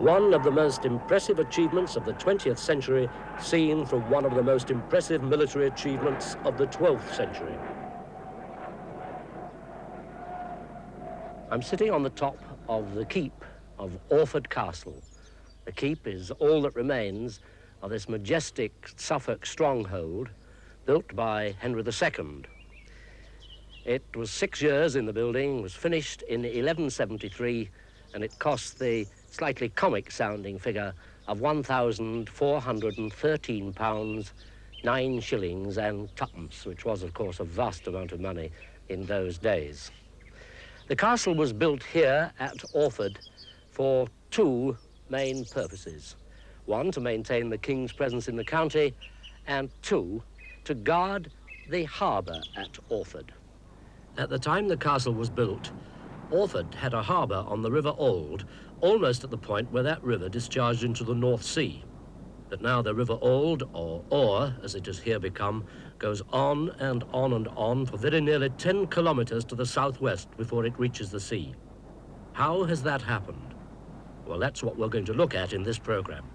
one of the most impressive achievements of the 20th century, seen from one of the most impressive military achievements of the 12th century. I'm sitting on the top of the keep of Orford Castle. The keep is all that remains of this majestic Suffolk stronghold built by Henry II. It was 6 years in the building, was finished in 1173, and it cost the slightly comic-sounding figure of £1,413, 9 shillings and twopence, which was, of course, a vast amount of money in those days. The castle was built here at Orford for two main purposes. One, to maintain the king's presence in the county, and two, to guard the harbour at Orford. At the time the castle was built, Orford had a harbour on the River Old, almost at the point where that river discharged into the North Sea. But now the River Old, or Ore, as it has here become, goes on and on and on for very nearly 10 kilometres to the southwest before it reaches the sea. How has that happened? Well, that's what we're going to look at in this programme.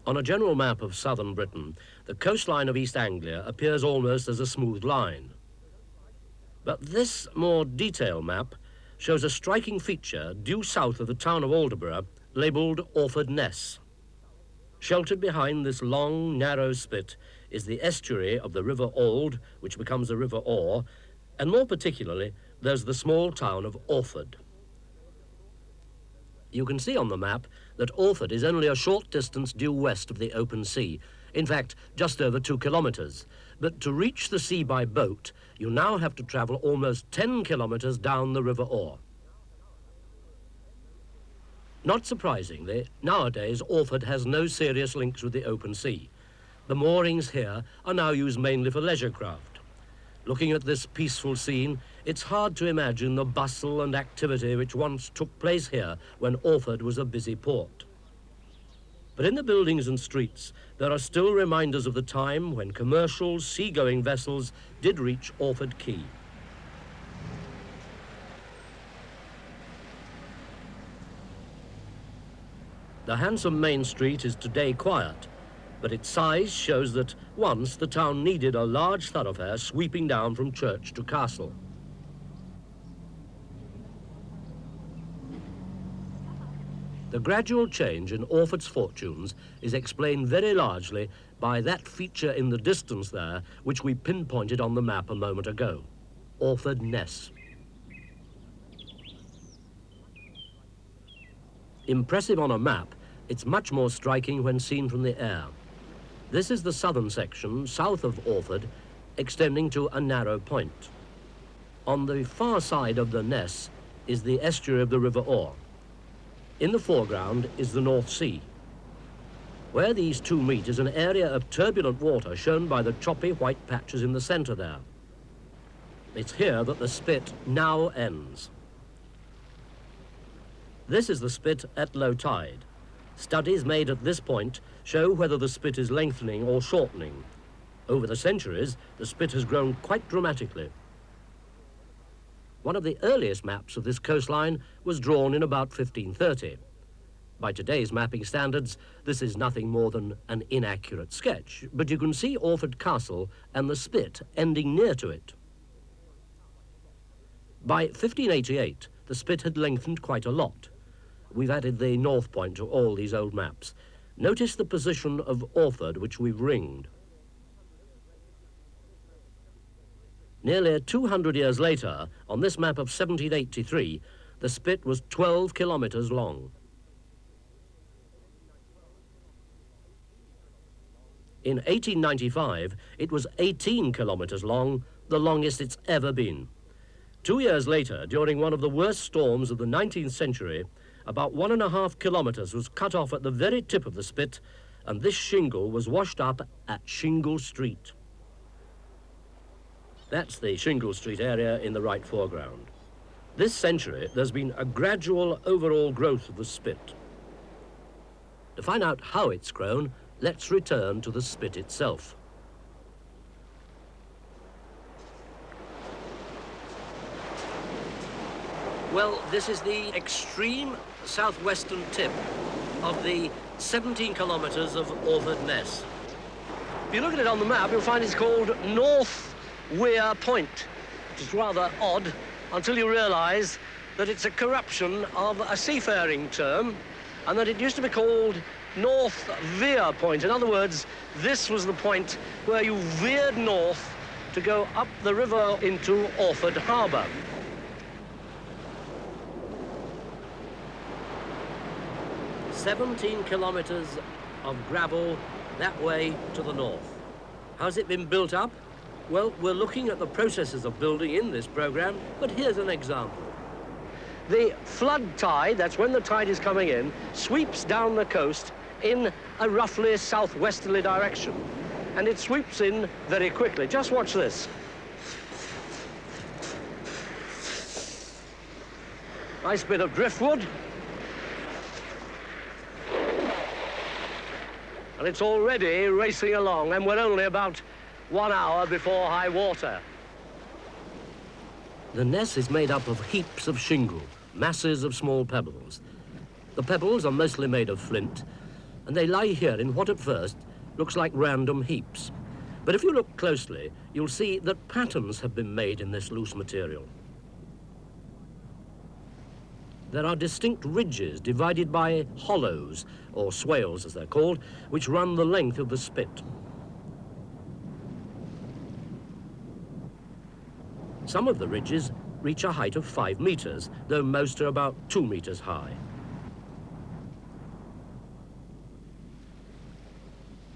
On a general map of southern Britain, the coastline of East Anglia appears almost as a smooth line. But this more detailed map shows a striking feature due south of the town of Aldeburgh, labelled Orford Ness. Sheltered behind this long, narrow spit is the estuary of the River Old, which becomes the River Ore, and more particularly, there's the small town of Orford. You can see on the map that Orford is only a short distance due west of the open sea, in fact, just over 2 kilometres. But to reach the sea by boat, you now have to travel almost 10 kilometres down the River Ore. Not surprisingly, nowadays Orford has no serious links with the open sea. The moorings here are now used mainly for leisure craft. Looking at this peaceful scene, it's hard to imagine the bustle and activity which once took place here when Orford was a busy port. But in the buildings and streets, there are still reminders of the time when commercial, seagoing vessels did reach Orford Quay. The handsome main street is today quiet, but its size shows that once the town needed a large thoroughfare sweeping down from church to castle. The gradual change in Orford's fortunes is explained very largely by that feature in the distance there which we pinpointed on the map a moment ago, Orford Ness. Impressive on a map, it's much more striking when seen from the air. This is the southern section, south of Orford, extending to a narrow point. On the far side of the Ness is the estuary of the River Ore. In the foreground is the North Sea. Where these two meet is an area of turbulent water shown by the choppy white patches in the centre there. It's here that the spit now ends. This is the spit at low tide. Studies made at this point show whether the spit is lengthening or shortening. Over the centuries, the spit has grown quite dramatically. One of the earliest maps of this coastline was drawn in about 1530. By today's mapping standards, this is nothing more than an inaccurate sketch, but you can see Orford Castle and the spit ending near to it. By 1588, the spit had lengthened quite a lot. We've added the north point to all these old maps. Notice the position of Orford, which we've ringed. Nearly 200 years later, on this map of 1783, the spit was 12 kilometres long. In 1895, it was 18 kilometres long, the longest it's ever been. 2 years later, during one of the worst storms of the 19th century, about 1.5 kilometres was cut off at the very tip of the spit, and this shingle was washed up at Shingle Street. That's the Shingle Street area in the right foreground. This century, there's been a gradual overall growth of the spit. To find out how it's grown, let's return to the spit itself. Well, this is the extreme southwestern tip of the 17 kilometres of Orford Ness. If you look at it on the map, you'll find it's called North Weir Point, which is rather odd until you realise that it's a corruption of a seafaring term and that it used to be called North Veer Point. In other words, this was the point where you veered north to go up the river into Orford Harbour. "17 kilometres of gravel that way to the north. How's it been built up? Well, we're looking at the processes of building in this programme, but here's an example. The flood tide, that's when the tide is coming in, sweeps down the coast in a roughly southwesterly direction. And it sweeps in very quickly. Just watch this. Nice bit of driftwood. And it's already racing along, and we're only about 1 hour before high water. The Ness is made up of heaps of shingle, masses of small pebbles. The pebbles are mostly made of flint, and they lie here in what at first looks like random heaps. But if you look closely, you'll see that patterns have been made in this loose material. There are distinct ridges divided by hollows, or swales as they're called, which run the length of the spit. Some of the ridges reach a height of 5 metres, though most are about 2 metres high.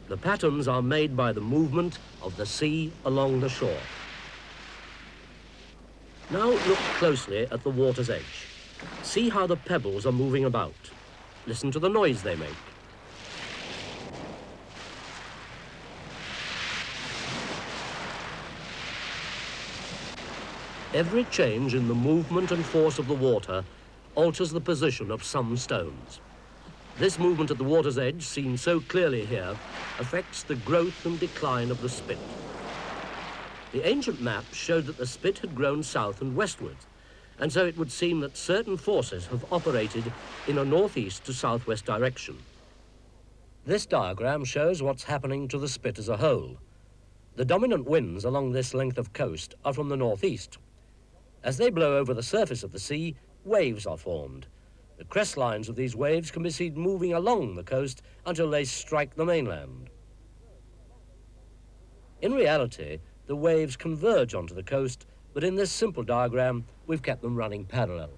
The patterns are made by the movement of the sea along the shore. Now look closely at the water's edge. See how the pebbles are moving about. Listen to the noise they make. Every change in the movement and force of the water alters the position of some stones. This movement at the water's edge, seen so clearly here, affects the growth and decline of the spit. The ancient maps showed that the spit had grown south and westwards, and so it would seem that certain forces have operated in a northeast to southwest direction. This diagram shows what's happening to the spit as a whole. The dominant winds along this length of coast are from the northeast. As they blow over the surface of the sea, waves are formed. The crest lines of these waves can be seen moving along the coast until they strike the mainland. In reality, the waves converge onto the coast, but in this simple diagram, we've kept them running parallel.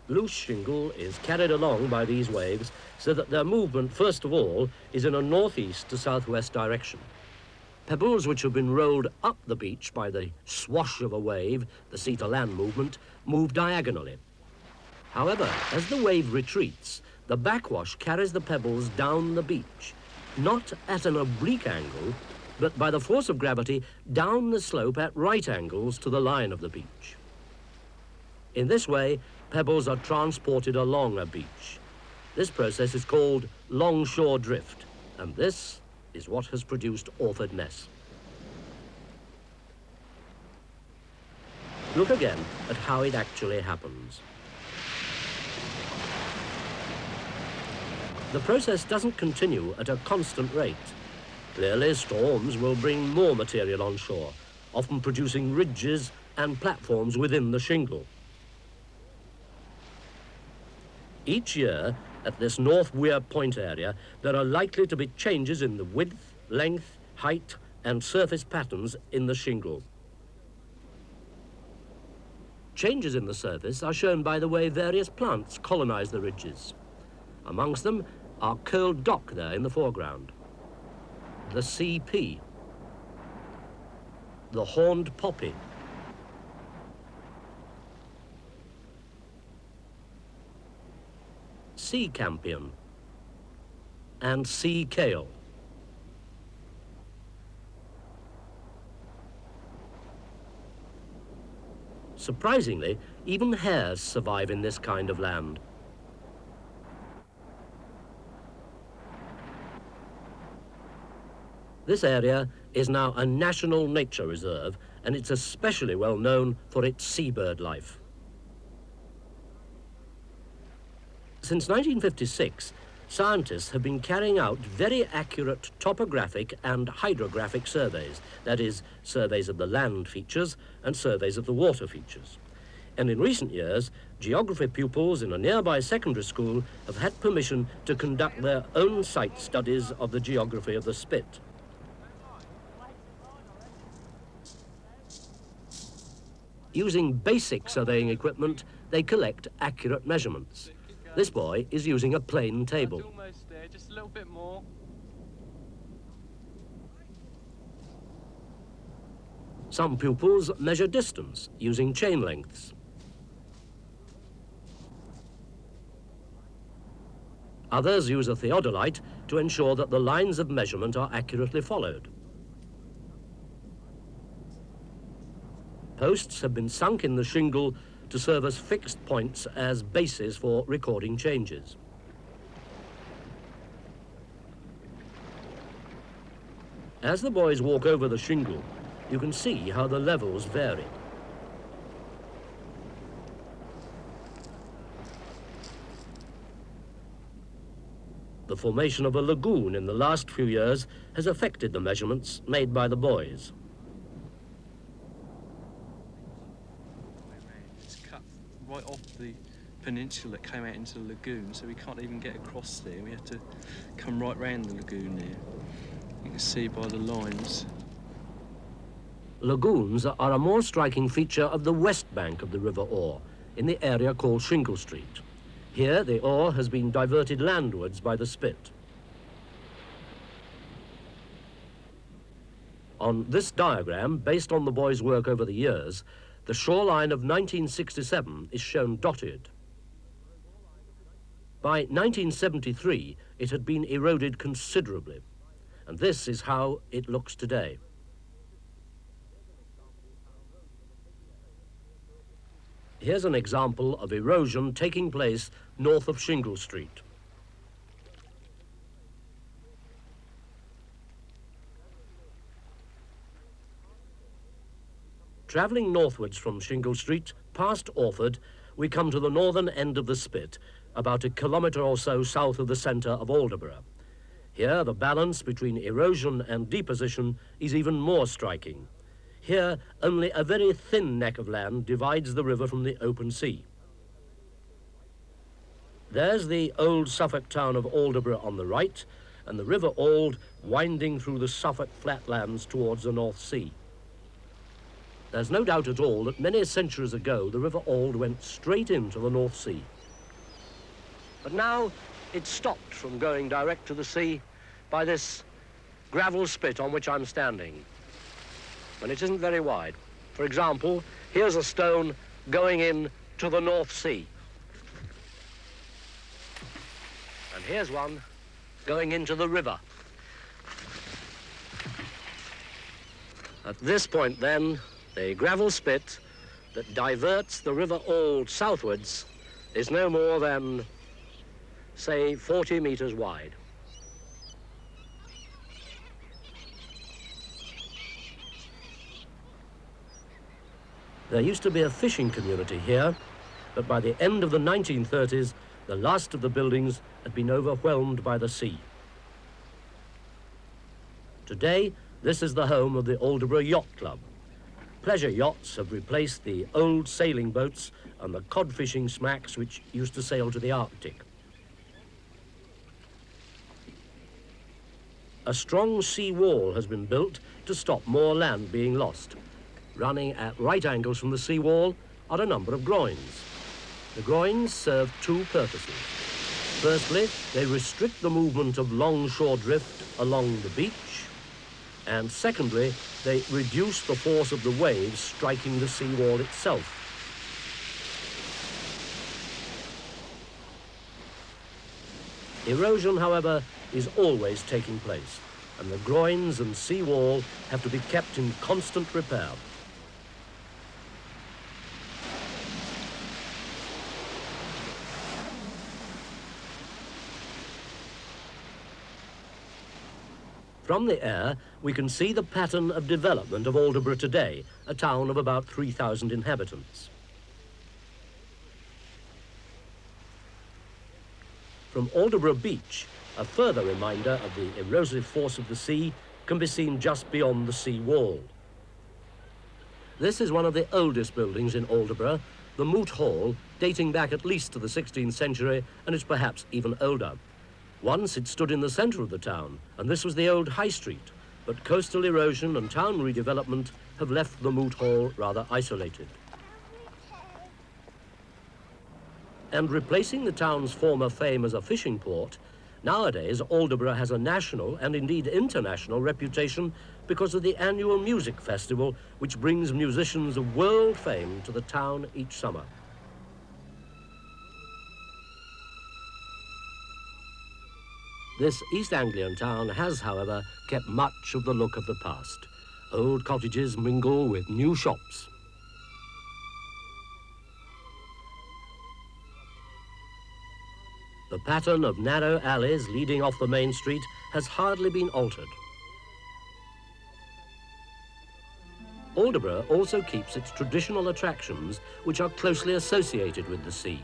Loose shingle is carried along by these waves so that their movement, first of all, is in a northeast to southwest direction. Pebbles which have been rolled up the beach by the swash of a wave, the sea-to-land movement, move diagonally. However, as the wave retreats, the backwash carries the pebbles down the beach, not at an oblique angle, but by the force of gravity down the slope at right angles to the line of the beach. In this way, pebbles are transported along a beach. This process is called longshore drift, and this is what has produced Orford Ness. Look again at how it actually happens. The process doesn't continue at a constant rate. Clearly, storms will bring more material on shore, often producing ridges and platforms within the shingle. Each year, at this North Weir Point area, there are likely to be changes in the width, length, height, and surface patterns in the shingle. Changes in the surface are shown by the way various plants colonize the ridges. Amongst them are curled dock there in the foreground, the sea pea, the horned poppy, sea campion, and sea kale. Surprisingly, even hares survive in this kind of land. This area is now a national nature reserve, and it's especially well known for its seabird life. Since 1956, scientists have been carrying out very accurate topographic and hydrographic surveys, that is, surveys of the land features and surveys of the water features. And in recent years, geography pupils in a nearby secondary school have had permission to conduct their own site studies of the geography of the spit. Using basic surveying equipment, they collect accurate measurements. This boy is using a plane table. That's almost there, just a little bit more. Some pupils measure distance using chain lengths. Others use a theodolite to ensure that the lines of measurement are accurately followed. Posts have been sunk in the shingle to serve as fixed points as bases for recording changes. As the boys walk over the shingle, you can see how the levels vary. The formation of a lagoon in the last few years has affected the measurements made by the boys. It's cut right off the peninsula that came out into the lagoon, so we can't even get across there. We have to come right round the lagoon there. You can see by the lines. Lagoons are a more striking feature of the west bank of the River Orr, in the area called Shingle Street. Here, the Orr has been diverted landwards by the spit. On this diagram, based on the boys' work over the years, the shoreline of 1967 is shown dotted. By 1973, it had been eroded considerably, and this is how it looks today. Here's an example of erosion taking place north of Shingle Street. Travelling northwards from Shingle Street, past Orford, we come to the northern end of the spit, about a kilometre or so south of the centre of Aldeburgh. Here, the balance between erosion and deposition is even more striking. Here, only a very thin neck of land divides the river from the open sea. There's the old Suffolk town of Aldeburgh on the right, and the River Ald winding through the Suffolk flatlands towards the North Sea. There's no doubt at all that many centuries ago the River Ald went straight into the North Sea. But now it's stopped from going direct to the sea by this gravel spit on which I'm standing. And it isn't very wide. For example, here's a stone going in to the North Sea. And here's one going into the river. At this point then, the gravel spit that diverts the River Ald southwards is no more than, say, 40 metres wide. There used to be a fishing community here, but by the end of the 1930s, the last of the buildings had been overwhelmed by the sea. Today, this is the home of the Aldeburgh Yacht Club. Pleasure yachts have replaced the old sailing boats and the cod fishing smacks which used to sail to the Arctic. A strong sea wall has been built to stop more land being lost. Running at right angles from the seawall are a number of groins. The groins serve two purposes. Firstly, they restrict the movement of longshore drift along the beach, and secondly, they reduce the force of the waves striking the seawall itself. Erosion, however, is always taking place, and the groins and seawall have to be kept in constant repair. From the air, we can see the pattern of development of Aldeburgh today, a town of about 3,000 inhabitants. From Aldeburgh Beach, a further reminder of the erosive force of the sea can be seen just beyond the sea wall. This is one of the oldest buildings in Aldeburgh, the Moot Hall, dating back at least to the 16th century and is perhaps even older. Once it stood in the centre of the town, and this was the old High Street, but coastal erosion and town redevelopment have left the Moot Hall rather isolated. And replacing the town's former fame as a fishing port, nowadays Aldeburgh has a national and indeed international reputation because of the annual music festival which brings musicians of world fame to the town each summer. This East Anglian town has, however, kept much of the look of the past. Old cottages mingle with new shops. The pattern of narrow alleys leading off the main street has hardly been altered. Aldeburgh also keeps its traditional attractions, which are closely associated with the sea.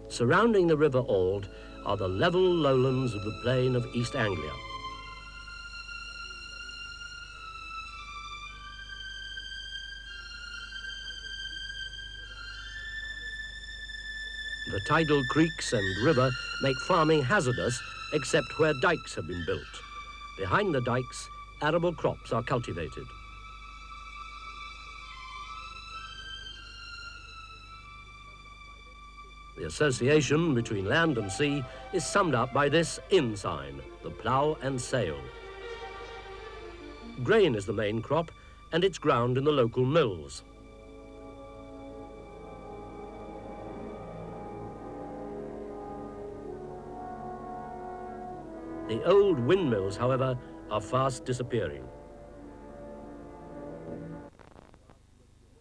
Surrounding the River Ald are the level lowlands of the plain of East Anglia. The tidal creeks and river make farming hazardous except where dikes have been built. Behind the dikes, arable crops are cultivated. The association between land and sea is summed up by this inn sign, the plough and sail. Grain is the main crop, and it's ground in the local mills. The old windmills, however, are fast disappearing.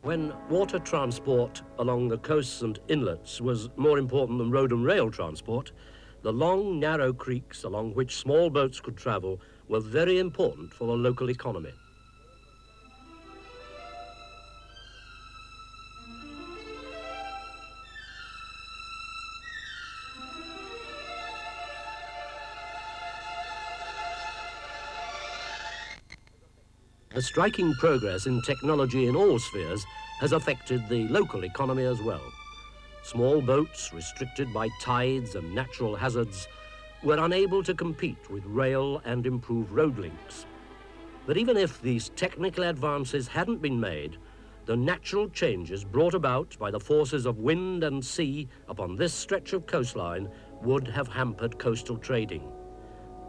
When water transport along the coasts and inlets was more important than road and rail transport, the long, narrow creeks along which small boats could travel were very important for the local economy. The striking progress in technology in all spheres has affected the local economy as well. Small boats, restricted by tides and natural hazards, were unable to compete with rail and improved road links. But even if these technical advances hadn't been made, the natural changes brought about by the forces of wind and sea upon this stretch of coastline would have hampered coastal trading.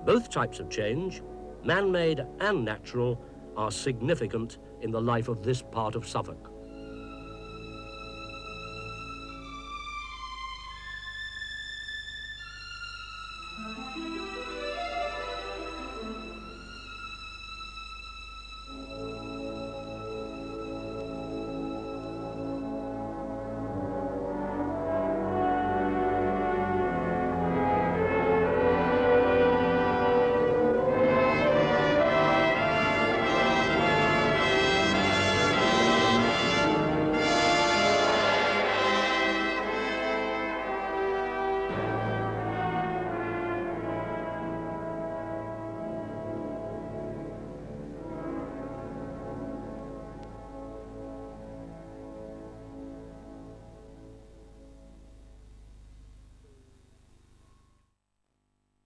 Both types of change, man-made and natural, are significant in the life of this part of Suffolk.